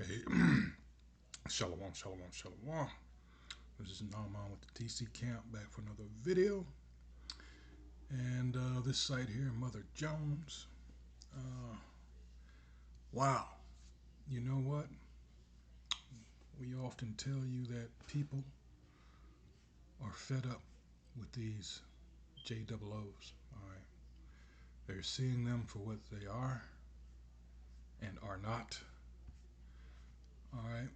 Hey, shalom, shalom, shalom. This is Naaman with the TC Camp back for another video. And this site here, Mother Jones. Uh, wow. You know what? We often tell you that people are fed up with these JOOs. All right. They're seeing them for what they are and are not. All right.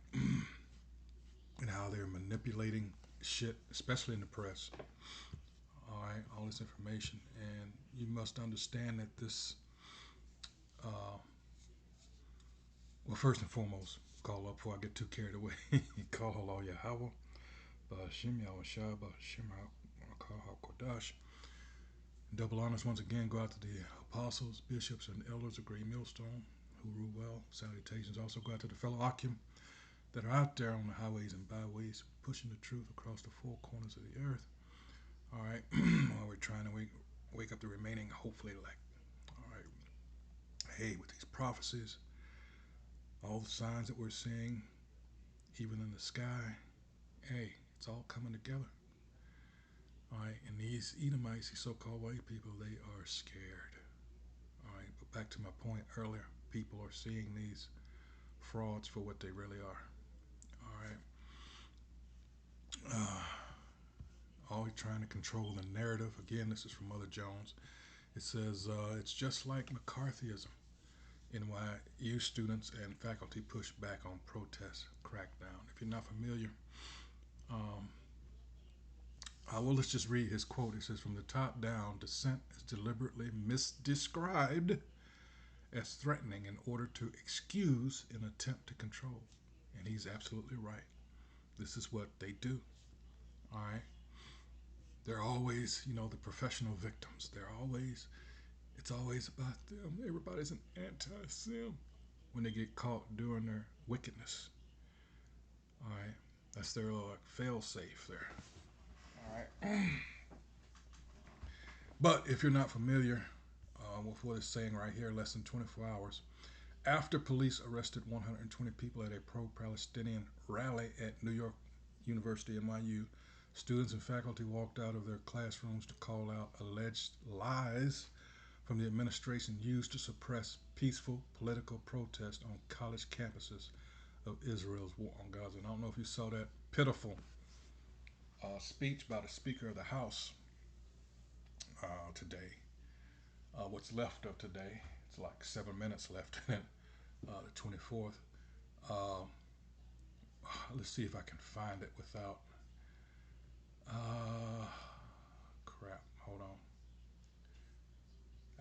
And how they're manipulating shit, especially in the press. All right. All this information. And you must understand that this well, first and foremost, call up before I get too carried away. Call all Yahweh, Ba'ashim Yahushua, Ba'ashim HaKodash. Double honors once again go out to the apostles, bishops, and elders of Great Millstone who rule well. Salutations also go out to the fellow Akim that are out there on the highways and byways pushing the truth across the four corners of the earth. All right, while we're trying to wake up the remaining, hopefully, elect. All right, hey, with these prophecies, all the signs that we're seeing, even in the sky, hey, it's all coming together. All right, and these Edomites, these so-called white people, they are scared. All right, but back to my point earlier, people are seeing these frauds for what they really are. All right, always trying to control the narrative. Again, this is from Mother Jones. It says it's just like McCarthyism. NYU students and faculty push back on protest crackdown. If you're not familiar, um, well, let's just read his quote. It says, "From the top down, dissent is deliberately misdescribed as threatening in order to excuse an attempt to control." And he's absolutely right. This is what they do. All right. They're always, the professional victims. It's always about them. Everybody's an anti-sim when they get caught doing their wickedness. All right. That's their little fail safe there. All right. But if you're not familiar with what it's saying right here, less than 24 hours after police arrested 120 people at a pro-Palestinian rally at New York University, NYU, students and faculty walked out of their classrooms to call out alleged lies from the administration used to suppress peaceful political protest on college campuses of Israel's war on Gaza. And I don't know if you saw that pitiful speech by the Speaker of the House today. What's left of today, it's like 7 minutes left in it, the 24th. Uh, let's see if I can find it without. Uh, Crap, hold on.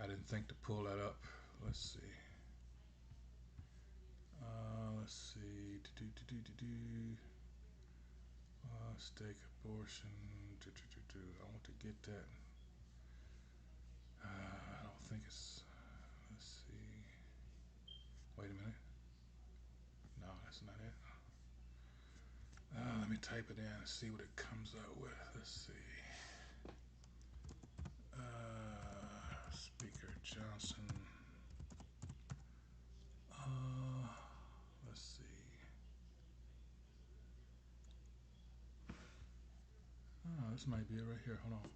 I didn't think to pull that up. Let's see. Let's see. Stake abortion. I want to get that. I don't think it's. Let's see. Wait a minute. No, that's not it. Let me type it in and see what it comes out with. Let's see. Speaker Johnson. Let's see. This might be it right here. Hold on.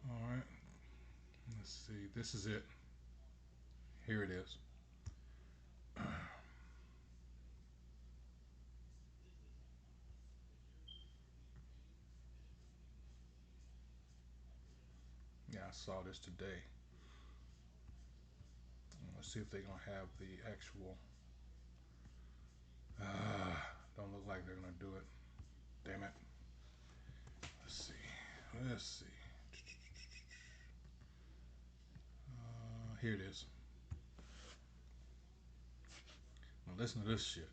All right. Let's see. This is it. Here it is. Yeah, I saw this today. Let's see if they're gonna have the actual. Don't look like they're gonna do it. Damn it. Let's see. Let's see. Here it is. Now listen to this shit.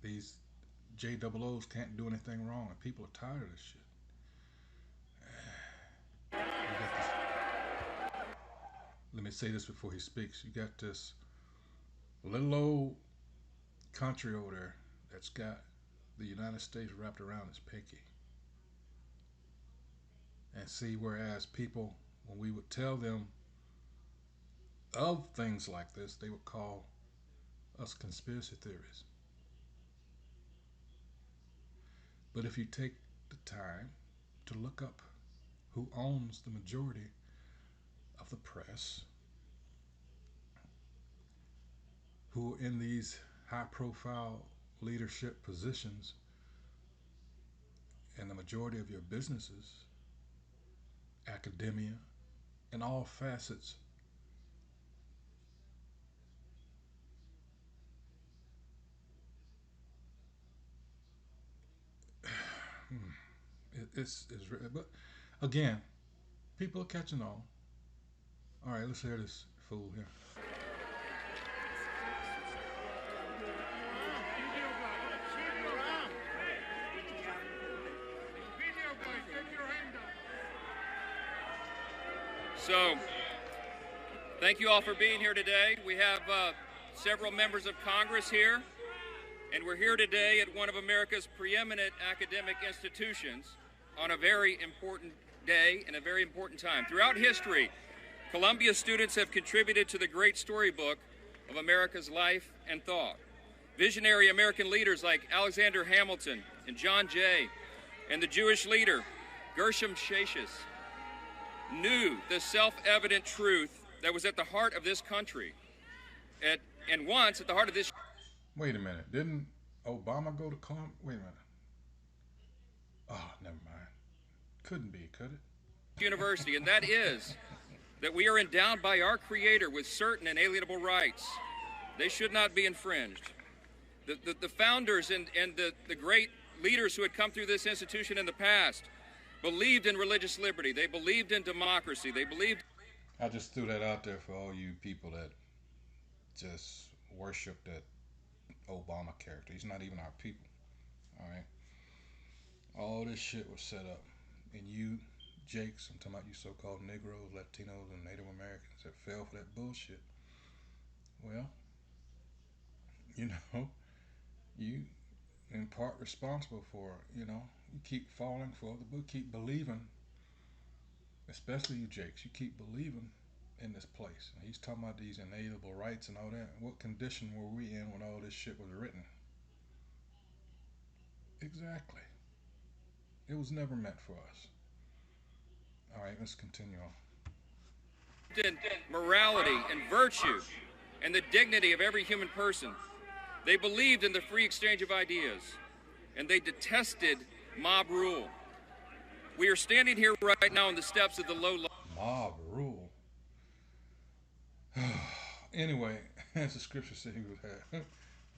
These JOOs can't do anything wrong, and people are tired of this shit. Let me say this before he speaks. You got this little old country over there that's got the United States wrapped around his pinky. And see, whereas people, when we would tell them of things like this, they would call us conspiracy theories. But if you take the time to look up who owns the majority of the press, who are in these high profile leadership positions in the majority of your businesses, academia, and all facets, it's but again, people are catching on. All right, let's hear this fool here. So, thank you all for being here today. We have several members of Congress here, and we're here today at one of America's preeminent academic institutions on a very important day and a very important time. Throughout history, Columbia students have contributed to the great storybook of America's life and thought. Visionary American leaders like Alexander Hamilton and John Jay and the Jewish leader Gershom Shashis knew the self-evident truth that was at the heart of this country. And once at the heart of this... Wait a minute. Didn't Obama go to Columbia? Wait a minute. Oh, never mind. Couldn't be, could it? University, and that is that we are endowed by our Creator with certain inalienable rights. They should not be infringed. The founders and the great leaders who had come through this institution in the past believed in religious liberty. They believed in democracy. They believed... I just threw that out there for all you people that just worship that Obama character. He's not even our people. All right? All this shit was set up. And you, Jakes, I'm talking about you so-called Negroes, Latinos, and Native Americans that fell for that bullshit. Well, you know, you in part responsible for it, you know. You keep falling for the book, keep believing, especially you Jakes, you keep believing in this place. And he's talking about these inalienable rights and all that. What condition were we in when all this shit was written? Exactly. It was never meant for us. All right, let's continue on. In morality and virtue and the dignity of every human person. They believed in the free exchange of ideas, and they detested mob rule. We are standing here right now on the steps of the low... Mob rule? Anyway, as the scripture said, he would have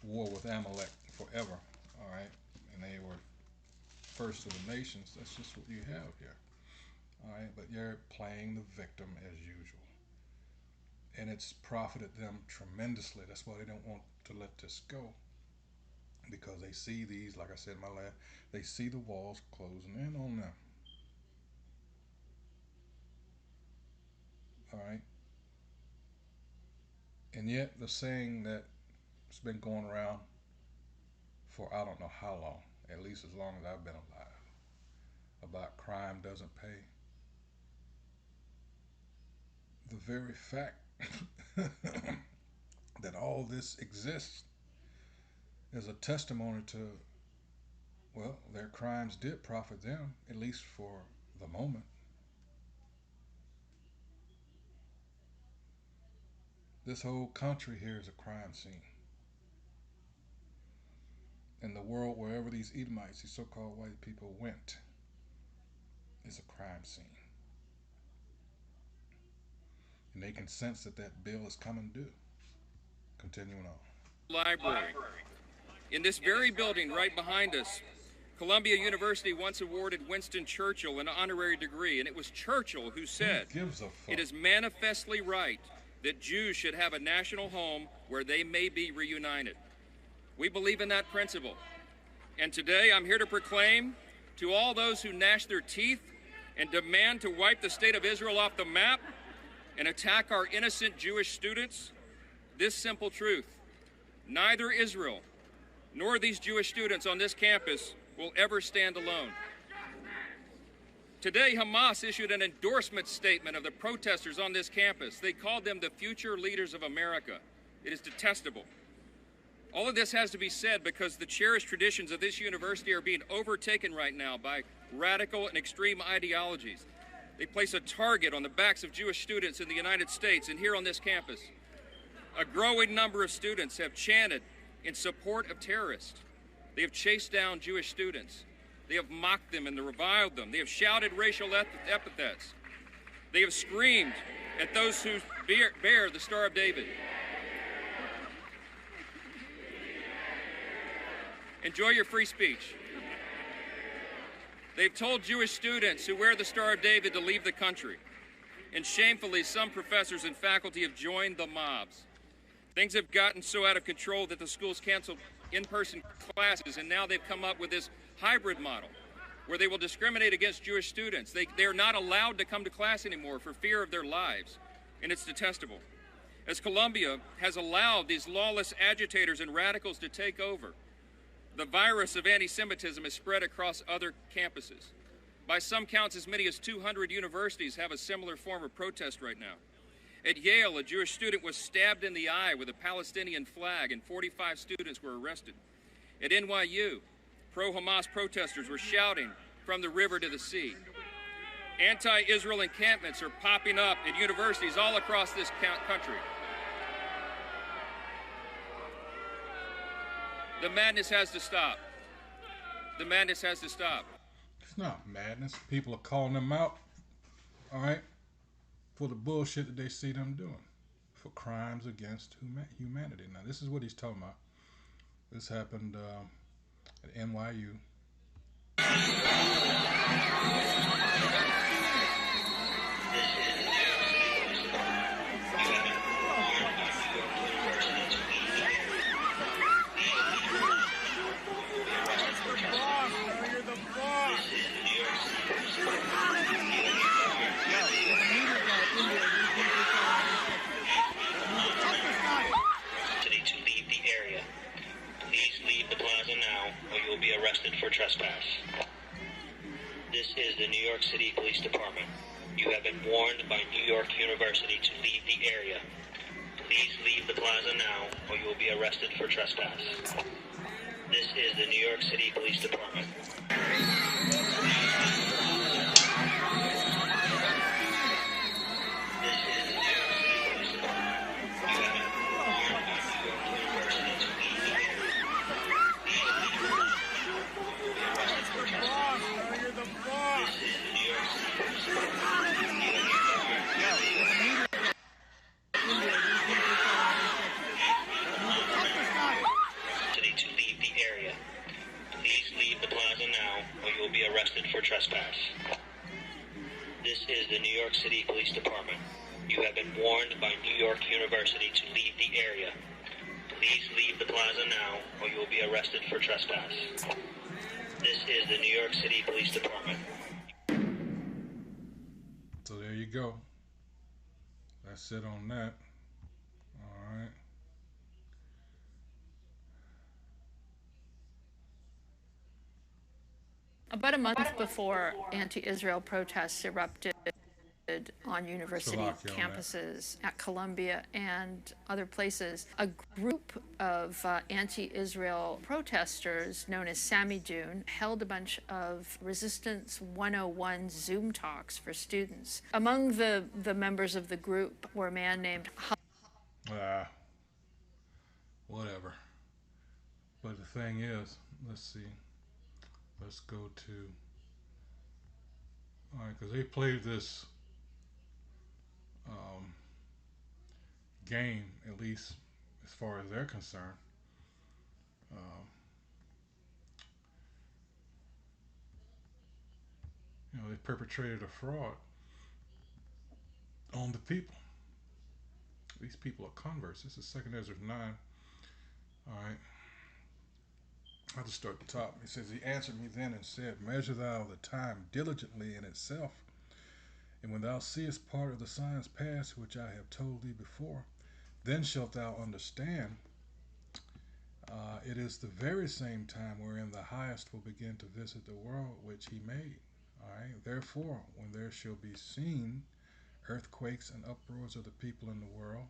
war with Amalek forever, all right? And they were first of the nations. That's just what you have here, all right? But you're playing the victim as usual. And it's profited them tremendously. That's why they don't want to let this go. Because they see these, like I said in my last, they see the walls closing in on them. All right? And yet the saying that's been going around for I don't know how long, at least as long as I've been alive, about crime doesn't pay. The very fact that all this exists is a testimony to, well, their crimes did profit them, at least for the moment. This whole country here is a crime scene. In the world, wherever these Edomites, these so-called white people went, is a crime scene. And they can sense that that bill is coming due. Continuing on. Library. In this very building right behind us, Columbia University once awarded Winston Churchill an honorary degree, and it was Churchill who said, "It is manifestly right that Jews should have a national home where they may be reunited." We believe in that principle. And today I'm here to proclaim to all those who gnash their teeth and demand to wipe the state of Israel off the map and attack our innocent Jewish students, this simple truth: neither Israel nor these Jewish students on this campus will ever stand alone. Today, Hamas issued an endorsement statement of the protesters on this campus. They called them the future leaders of America. It is detestable. All of this has to be said because the cherished traditions of this university are being overtaken right now by radical and extreme ideologies. They place a target on the backs of Jewish students in the United States and here on this campus. A growing number of students have chanted in support of terrorists. They have chased down Jewish students. They have mocked them and reviled them. They have shouted racial epithets. They have screamed at those who bear the Star of David. Enjoy your free speech. They've told Jewish students who wear the Star of David to leave the country. And shamefully, some professors and faculty have joined the mobs. Things have gotten so out of control that the schools canceled in-person classes, and now they've come up with this hybrid model where they will discriminate against Jewish students. They're not allowed to come to class anymore for fear of their lives, and it's detestable. As Columbia has allowed these lawless agitators and radicals to take over, the virus of anti-Semitism is spread across other campuses. By some counts, as many as 200 universities have a similar form of protest right now. At Yale, a Jewish student was stabbed in the eye with a Palestinian flag, and 45 students were arrested. At NYU, pro-Hamas protesters were shouting from the river to the sea. Anti-Israel encampments are popping up at universities all across this country. The madness has to stop. The madness has to stop. It's not madness. People are calling them out, all right, for the bullshit that they see them doing, for crimes against humanity. Now, this is what he's talking about. This happened at NYU. Arrested for trespass. This is the New York City Police Department. You have been warned by New York University to leave the area. Please leave the plaza now or you will be arrested for trespass. This is the New York City Police Department. Arrested for trespass. This is the New York City Police Department. You have been warned by New York University to leave the area. Please leave the plaza now or you will be arrested for trespass. This is the New York City Police Department. So there you go. That's it on that. All right. About a month before anti-Israel protests erupted on university campuses at Columbia and other places, a group of anti-Israel protesters known as Sammy June held a bunch of Resistance 101 Zoom talks for students. Among the members of the group were a man named whatever. But the thing is, let's see. Let's go to, all right, because they played this game, at least as far as they're concerned. They perpetrated a fraud on the people. These people are converts. This is 2 Ezra 9. All right. I'll just start at the top. He says, he answered me then and said, measure thou the time diligently in itself, and when thou seest part of the signs pass which I have told thee before, then shalt thou understand. It is the very same time wherein the highest will begin to visit the world which he made. All right. Therefore, when there shall be seen earthquakes and uproars of the people in the world.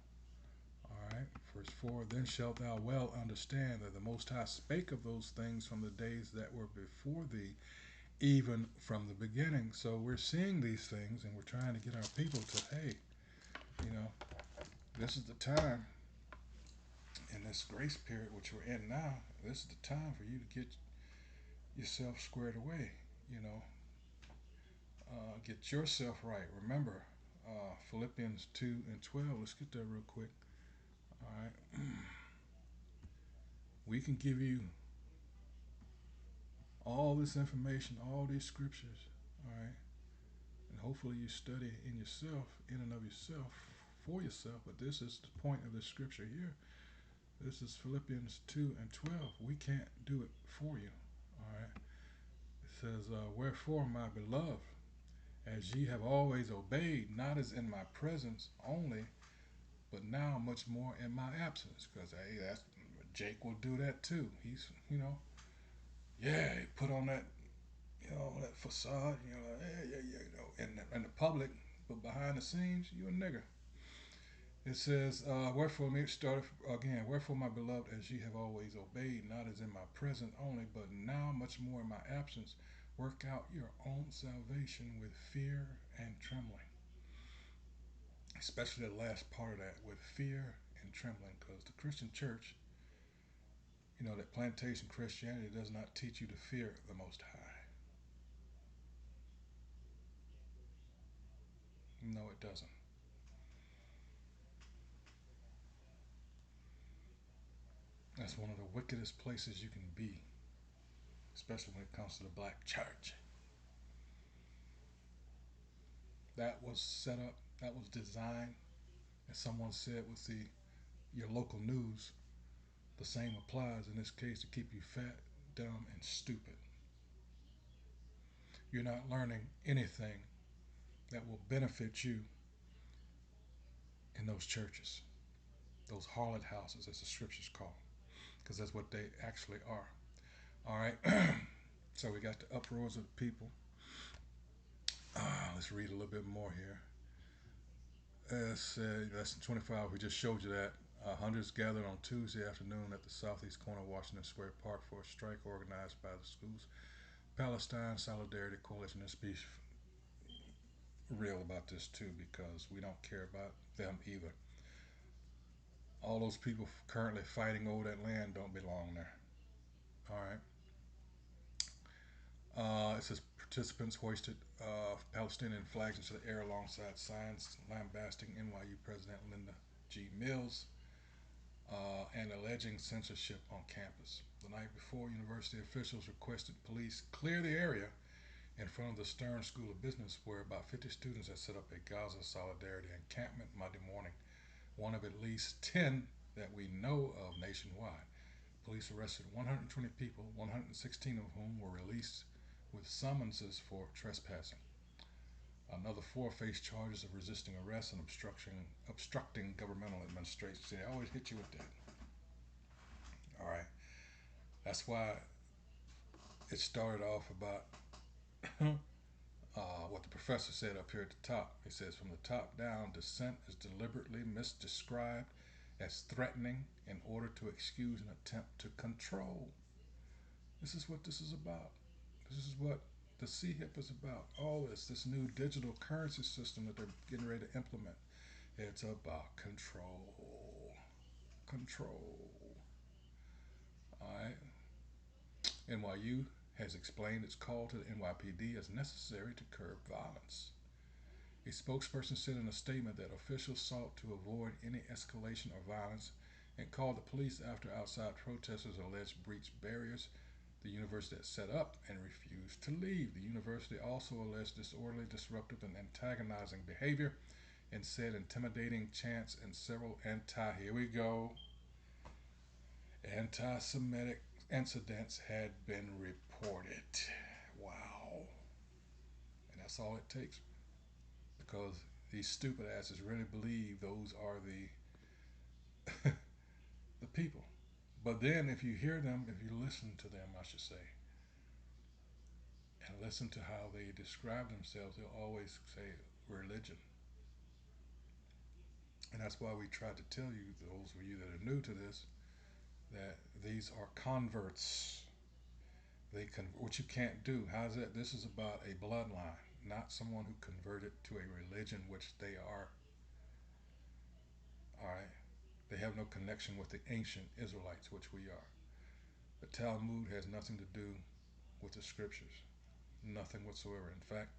All right. Verse 4. Then shalt thou well understand that the Most High spake of those things from the days that were before thee, even from the beginning. So we're seeing these things and we're trying to get our people to, hey, you know, this is the time in this grace period, which we're in now. This is the time for you to get yourself squared away. You know, get yourself right. Remember, Philippians 2 and 12. Let's get there real quick. All right. We can give you all this information, all these scriptures. All right. And hopefully you study in yourself, in and of yourself, for yourself. But this is the point of the scripture here. This is Philippians 2 and 12. We can't do it for you. All right. It says, wherefore, my beloved, as ye have always obeyed, not as in my presence only, but now much more in my absence. Because hey, that's Jake will do that too. He's, yeah, he put on that, that facade, yeah, in the public, but behind the scenes, you a nigger. It says, wherefore, me start again, wherefore, my beloved, as ye have always obeyed, not as in my presence only, but now much more in my absence, work out your own salvation with fear and trembling. Especially the last part of that, with fear and trembling, because the Christian church, that plantation Christianity does not teach you to fear the Most High. No, it doesn't. That's one of the wickedest places you can be, especially when it comes to the black church. That was set up, that was designed, as someone said with the your local news, the same applies in this case to keep you fat, dumb, and stupid. You're not learning anything that will benefit you in those churches, those harlot houses, as the scriptures call, because that's what they actually are. All right. So we got the uproars of the people. Let's read a little bit more here. Lesson 25, we just showed you that. Hundreds gathered on Tuesday afternoon at the southeast corner of Washington Square Park for a strike organized by the school's Palestine Solidarity Coalition. Let's be real about this too, because we don't care about them either. All those people currently fighting over that land don't belong there. All right. It says participants hoisted Palestinian flags into the air alongside signs lambasting NYU President Linda G. Mills and alleging censorship on campus. The night before, university officials requested police clear the area in front of the Stern School of Business, where about 50 students had set up a Gaza Solidarity encampment Monday morning, one of at least 10 that we know of nationwide. Police arrested 120 people, 116 of whom were released with summonses for trespassing. Another four faced charges of resisting arrest and obstructing governmental administration. See, they always hit you with that. All right. That's why it started off about what the professor said up here at the top. He says, from the top down, dissent is deliberately misdescribed as threatening in order to excuse an attempt to control. This is what this is about. This is what the CHIP is about. All this new digital currency system that they're getting ready to implement. It's about control. Control. All right. NYU has explained its call to the NYPD as necessary to curb violence. A spokesperson said in a statement that officials sought to avoid any escalation of violence and called the police after outside protesters alleged breached barriers the university had set up and refused to leave. The university also alleged disorderly, disruptive, and antagonizing behavior and said intimidating chants and several here we go, anti-Semitic incidents had been reported. Wow. And that's all it takes, because these stupid asses really believe those are the people. But then if you hear them, if you listen to them, I should say, and listen to how they describe themselves, they'll always say religion. And that's why we try to tell you, those of you that are new to this, that these are converts. What you can't do. How's that? This is about a bloodline, not someone who converted to a religion which they are. All right, they have no connection with the ancient Israelites, which we are. The Talmud has nothing to do with the scriptures, nothing whatsoever. In fact,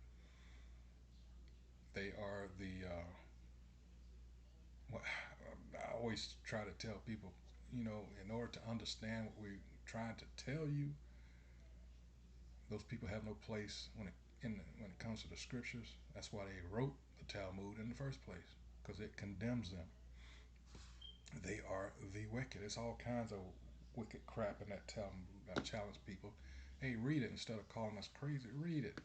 they are the. Well, I always try to tell people, in order to understand what we're trying to tell you, those people have no place when it comes to the scriptures. That's why they wrote the Talmud in the first place, because it condemns them. They are the wicked. It's all kinds of wicked crap in that Talmud. I challenge people, hey, read it instead of calling us crazy. Read it.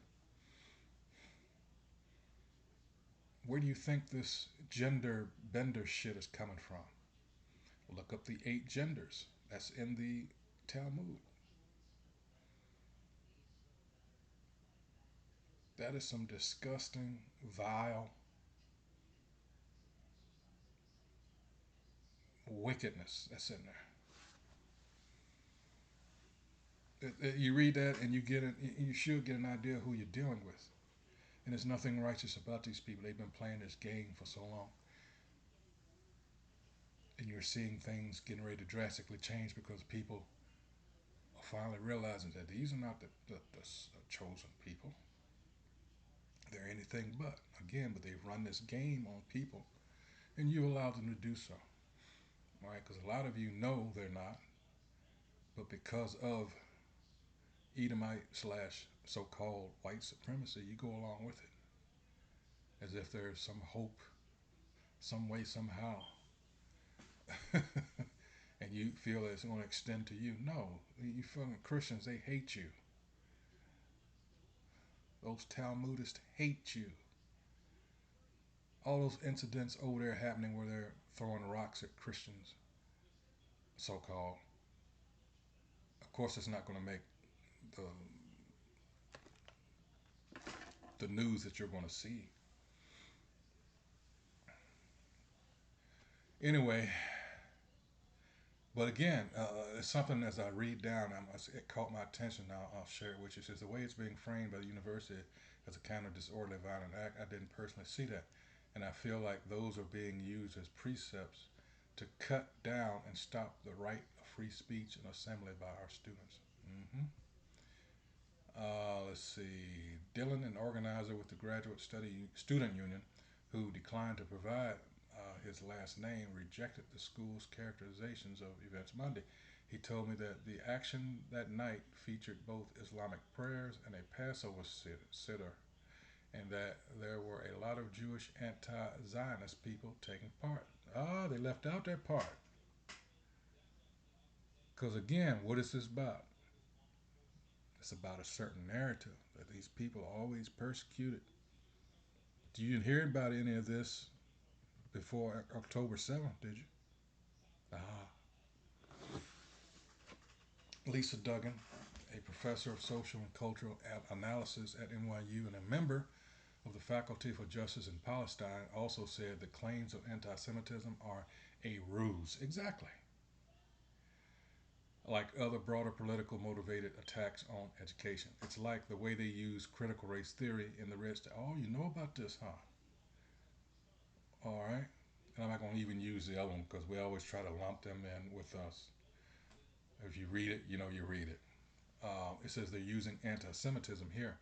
Where do you think this gender bender shit is coming from? Look up the 8 genders. That's in the Talmud. That is some disgusting, vile wickedness that's in there. You read that and you should get an idea of who you're dealing with. And there's nothing righteous about these people. They've been playing this game for so long. And you're seeing things getting ready to drastically change because people are finally realizing that these are not the chosen people. They're anything but. Again, but they've run this game on people, and you allow them to do so. All right, because a lot of you know they're not, but because of Edomite slash so-called white supremacy, you go along with it as if there's some hope, some way, somehow, and you feel that it's going to extend to you. No, you fucking Christians, they hate you. Those Talmudists hate you. All those incidents over there happening where they're throwing rocks at Christians, so-called. Of course, it's not going to make the the news that you're going to see. Anyway, but again, it's something as I read down, it caught my attention. Now I'll share it with you. It says the way it's being framed by the university as a kind of disorderly violent act. I didn't personally see that, and I feel like those are being used as precepts to cut down and stop the right of free speech and assembly by our students. Mm-hmm. Let's see. Dylan, an organizer with the Graduate Student Union, who declined to provide his last name, rejected the school's characterizations of events Monday. He told me that the action that night featured both Islamic prayers and a Passover siddur, and that there were a lot of Jewish anti-Zionist people taking part. Ah, they left out that part. Because again, what is this about? It's about a certain narrative that these people are always persecuted. You didn't hear about any of this before October 7th, did you? Ah. Lisa Duggan, a professor of social and cultural analysis at NYU and a member of the Faculty for Justice in Palestine, also said the claims of anti Semitism are a ruse. Exactly. Like other broader political motivated attacks on education. It's like the way they use critical race theory in the rest. Oh, you know about this, huh? All right. And I'm not going to even use the other one because we always try to lump them in with us. If you read it, you know you read it. It says they're using anti Semitism here.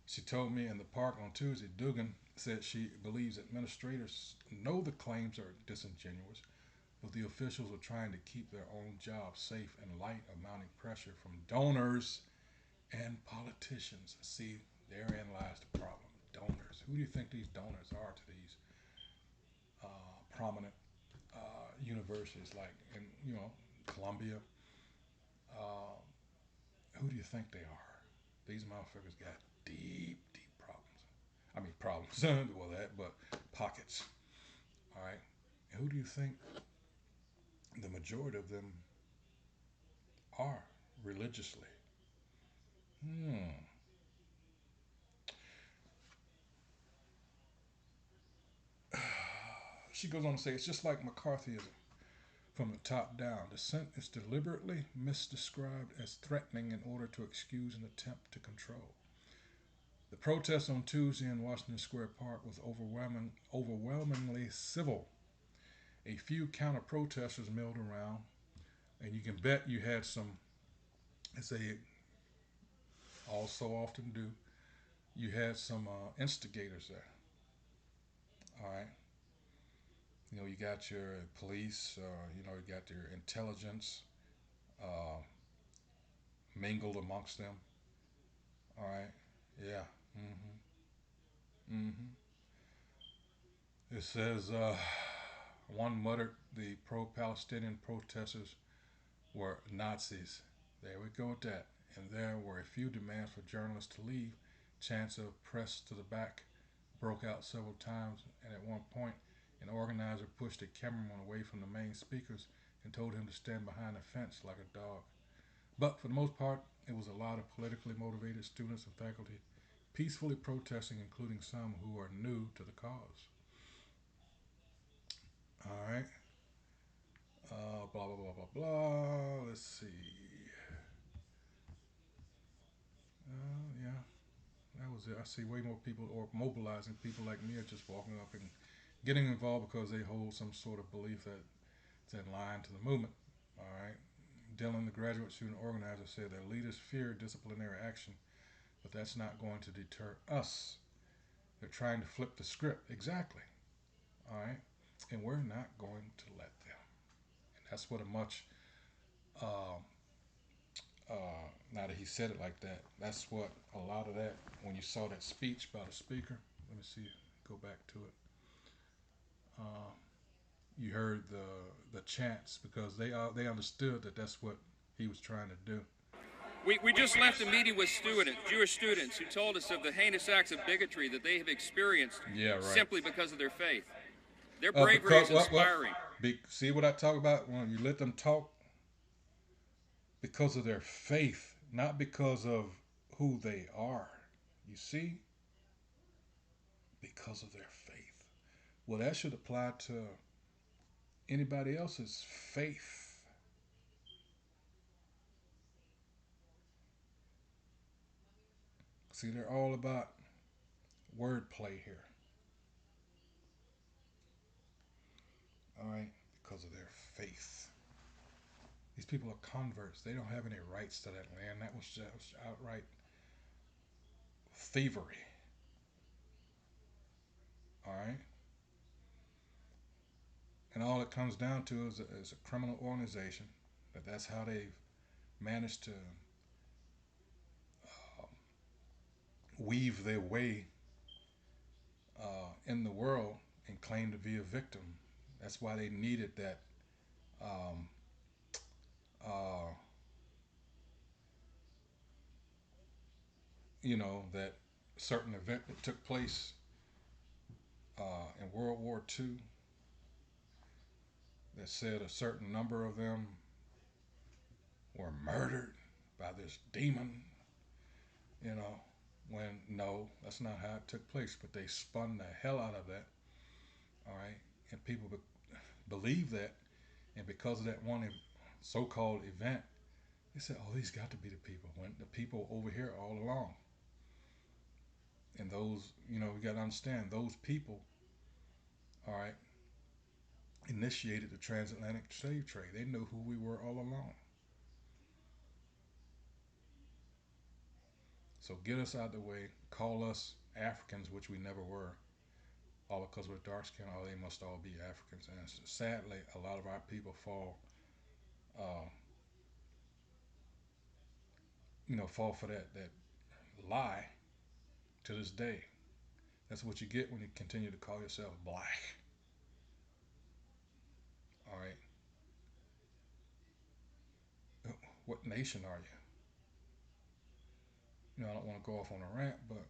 She told me in the park on Tuesday, Dugan said she believes administrators know the claims are disingenuous, but the officials are trying to keep their own jobs safe in light of mounting pressure from donors and politicians. See, therein lies the problem. Donors. Who do you think these donors are to these prominent universities like in Columbia? Uh, who do you think they are? These motherfuckers got deep, deep problems. I mean problems. Well, that, but pockets. All right. Who do you think the majority of them are religiously? Hmm. She goes on to say it's just like McCarthyism from the top down. Dissent is deliberately misdescribed as threatening in order to excuse an attempt to control. The protest on Tuesday in Washington Square Park was overwhelmingly civil. A few counter protesters milled around, and you can bet you had some, as they also often do, you had some instigators there. All right. You know, you got your police, you know, you got your intelligence uh, mingled amongst them. All right. Yeah. Mm-hmm. It says one muttered the pro-Palestinian protesters were Nazis. There we go with that. And there were a few demands for journalists to leave. Chants of press to the back broke out several times, and at one point, an organizer pushed a cameraman away from the main speakers and told him to stand behind a fence like a dog. But for the most part, it was a lot of politically motivated students and faculty peacefully protesting, including some who are new to the cause. All right. Blah, blah, blah, blah, blah. Let's see. Yeah, that was it. I see way more people or mobilizing people like me are just walking up and getting involved because they hold some sort of belief that it's in line to the movement. All right. Dylan, the graduate student organizer, said that leaders fear disciplinary action, but that's not going to deter us. They're trying to flip the script. Exactly. All right. And we're not going to let them. And that's what a much, uh, now that he said it like that, that's what a lot of that, when you saw that speech by the speaker, let me see, go back to it. Uh, you heard the chants because they understood that that's what he was trying to do. We just left a meeting with students, Jewish students, who told us of the heinous acts of bigotry that they have experienced simply because of their faith. Their bravery is inspiring. See what I talk about when you let them talk? Because of their faith, not because of who they are. You see? Because of their faith. Well, that should apply to anybody else's faith. See, they're all about wordplay here. All right? Because of their faith. These people are converts. They don't have any rights to that land. That was just outright thievery. All right? And all it comes down to is a criminal organization. That's how they've managed to weave their way in the world and claim to be a victim. That's why they needed that, um, uh, that certain event that took place in World War II that said a certain number of them were murdered by this demon, you know, when no, that's not how it took place, but they spun the hell out of that, all right, and people believe that, and because of that one so-called event, they said, oh, these got to be the people, when the people over here all along. And those, we got to understand, those people, all right, initiated the transatlantic slave trade. They knew who we were all along. So get us out of the way, call us Africans, which we never were, all because we're dark skinned, oh, they must all be Africans. And sadly, a lot of our people fall, uh, fall for that lie to this day. That's what you get when you continue to call yourself black. All right. What nation are you? I don't want to go off on a rant, but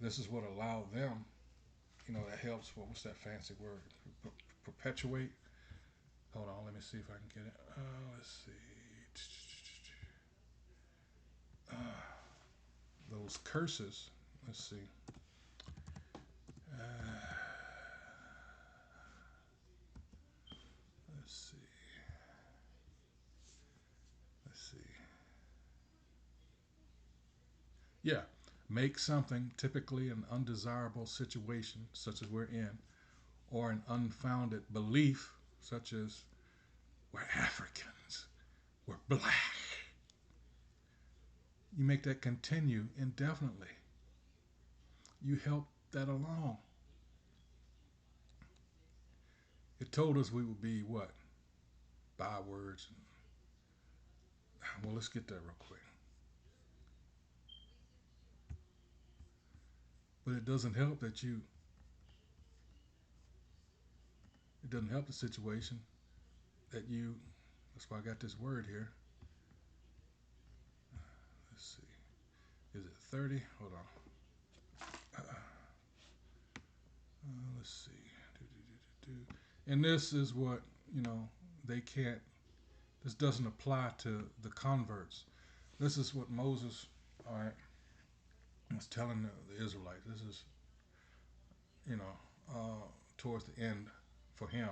this is what allowed them, that helps. What's that fancy word? Perpetuate. Hold on, let me see if I can get it. Let's see. Those curses. Let's see. Let's see. Let's see. Yeah, make something, typically an undesirable situation, such as we're in, or an unfounded belief, such as we're Africans, we're black. You make that continue indefinitely. You help that along. It told us we would be what? Bywords. Well, let's get there real quick. But it doesn't help that you, it doesn't help the situation that you, that's why I got this word here. Let's see. Is it 30? Hold on. Let's see. And this is what, you know, they can't, this doesn't apply to the converts. This is what Moses, all right, was telling the Israelites. This is, you know, towards the end for him.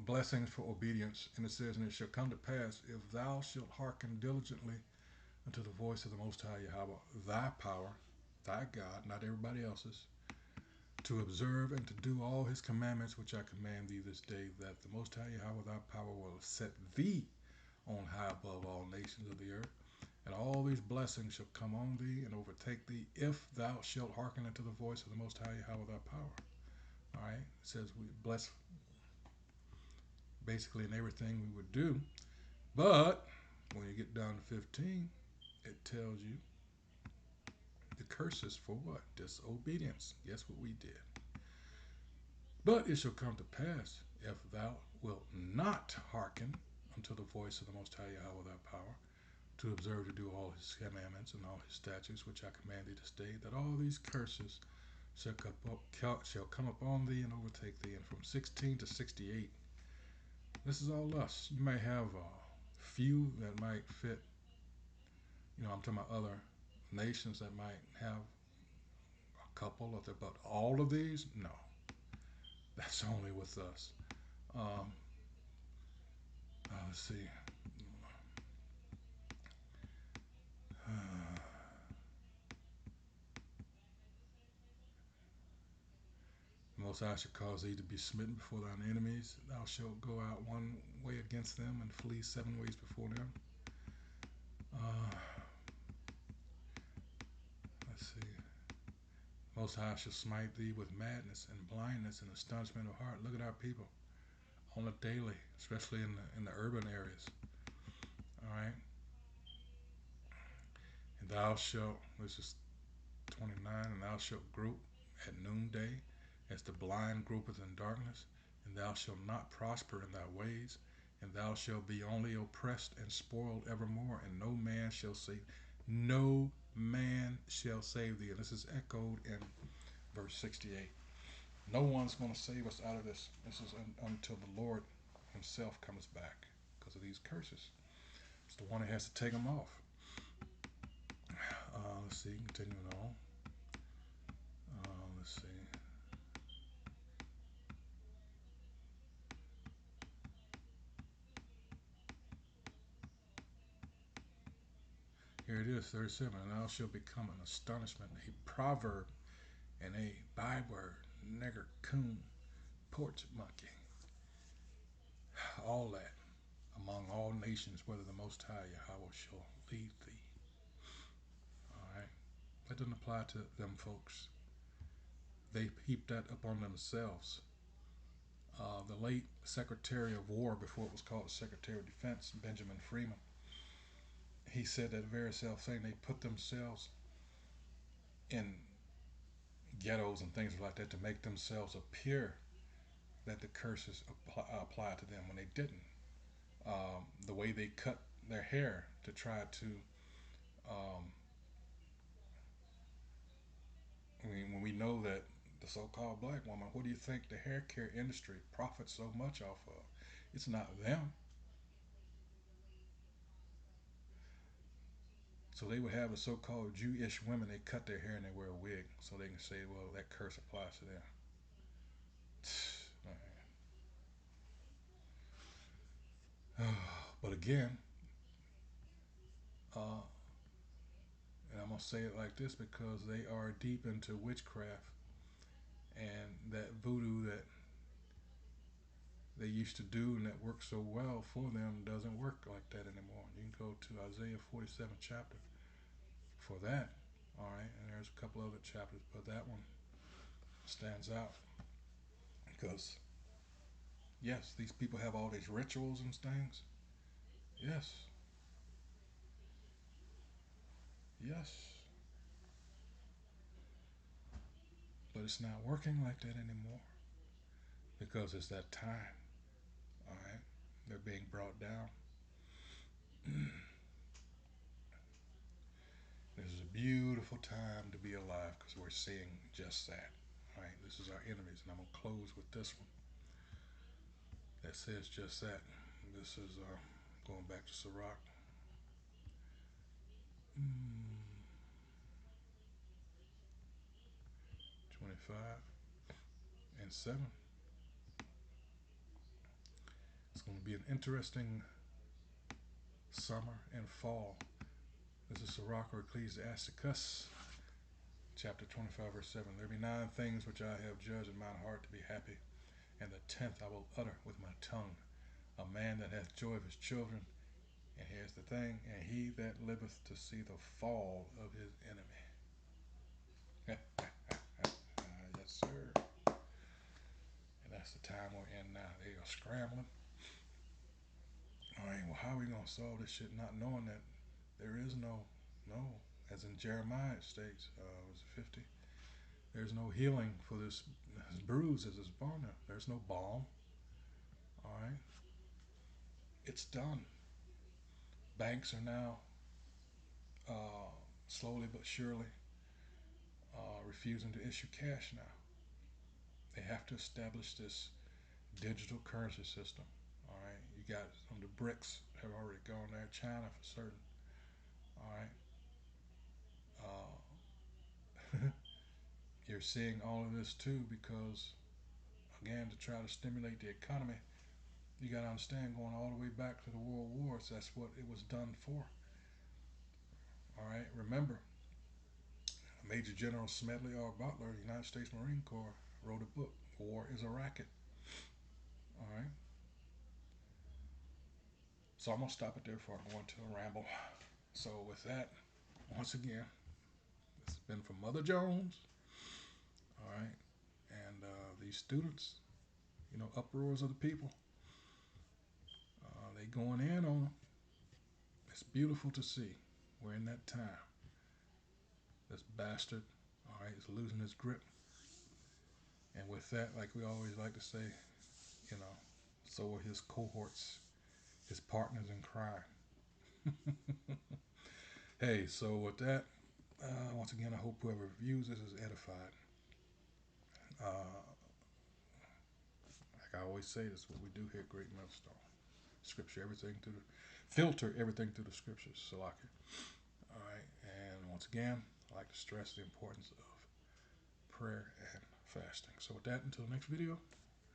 Blessings for obedience. And it says, and it shall come to pass, if thou shalt hearken diligently unto the voice of the Most High Yahweh, thy power, thy God, not everybody else's, to observe and to do all his commandments which I command thee this day, that the Most High Yahweh thy power will set thee on high above all nations of the earth. And all these blessings shall come on thee and overtake thee if thou shalt hearken unto the voice of the Most High Yahweh thy power. All right, it says we bless basically in everything we would do. But when you get down to 15, it tells you the curses for what? Disobedience. Guess what we did? But it shall come to pass, if thou wilt not hearken unto the voice of the Most High Yahweh thy power, to observe to do all his commandments and all his statutes which I command thee this day, that all these curses shall come upon thee and overtake thee. And from 16 to 68, this is all us. You may have a few that might fit, you know, I'm talking about other nations that might have a couple of them, but all of these, no. That's only with us. Um, let's see. Most High shall cause thee to be smitten before thine enemies. Thou shalt go out one way against them and flee 7 ways before them. Uh, let's see. Most High shall smite thee with madness and blindness and astonishment of heart. Look at our people on a daily, especially in the urban areas. All right. And thou shalt, this is 29, and thou shalt group at noonday as the blind groupeth in darkness, and thou shalt not prosper in thy ways, and thou shalt be only oppressed and spoiled evermore, and no man shall save. No man shall save thee. And this is echoed in verse 68. No one's going to save us out of this. This is until the Lord himself comes back because of these curses. It's the one that has to take them off. Let's see, continuing on. Let's see. Here it is, 37. And thou shalt become an astonishment, a proverb, and a byword, nigger, coon, porch monkey. All that among all nations, whether the Most High Yahweh shall lead thee. All right. That doesn't apply to them folks. They heap that upon themselves. The late Secretary of War, before it was called Secretary of Defense, Benjamin Freeman, he said that very self thing. They put themselves in ghettos and things like that to make themselves appear that the curses apply to them when they didn't. The way they cut their hair to try to, um, I mean, when we know that the so-called black woman, what do you think the hair care industry profits so much off of? It's not them. So they would have the so-called Jewish women. They cut their hair and they wear a wig, so they can say, "Well, that curse applies to them." again, uh, and I'm going to say it like this because they are deep into witchcraft, and that voodoo that they used to do and that worked so well for them doesn't work like that anymore. You can go to Isaiah 47th chapter for that. All right, and there's a couple other chapters, but that one stands out because yes, these people have all these rituals and things. Yes, yes, but it's not working like that anymore because it's that time. All right, they're being brought down. This is a beautiful time to be alive because we're seeing just that. All right, this is our enemies, and I'm gonna close with this one that says just that. This is going back to Sirach. Mm, 25 and 7. It's going to be an interesting summer and fall. This is Sirach or Ecclesiasticus, chapter 25, verse 7. There be 9 things which I have judged in mine heart to be happy, and the 10th I will utter with my tongue. A man that hath joy of his children, and here's the thing, and he that liveth to see the fall of his enemy. Yes, sir. And that's the time we're in now. They are scrambling. All right, well, how are we going to solve this shit not knowing that there is no, as in Jeremiah it states, was it 50? There's no healing for this bruise as is upon them. There's no balm. All right, it's done. Banks are now uh, slowly but surely refusing to issue cash now. They have to establish this digital currency system. All right, you got some of the BRICS have already gone there. China for certain. All right, you're seeing all of this too because again to try to stimulate the economy. You got to understand, going all the way back to the World Wars, that's what it was done for. All right, remember, Major General Smedley R. Butler, United States Marine Corps, wrote a book, War is a Racket. All right, so I'm gonna stop it there before I go into a ramble. So with that, once again, this has been from Mother Jones. All right, and these students, uproars of the people, they going in on them. It's beautiful to see. We're in that time. This bastard, all right, is losing his grip. And with that, like we always like to say, you know, so are his cohorts, his partners in crime. Hey, so with that, once again, I hope whoever views this is edified. Uh, like I always say, this is what we do here at Great Millstone. Scripture, everything through the filter, everything through the scriptures. Salaki. All right, and once again, I like to stress the importance of prayer and fasting. So with that, until the next video,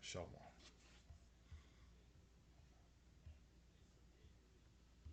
shalom.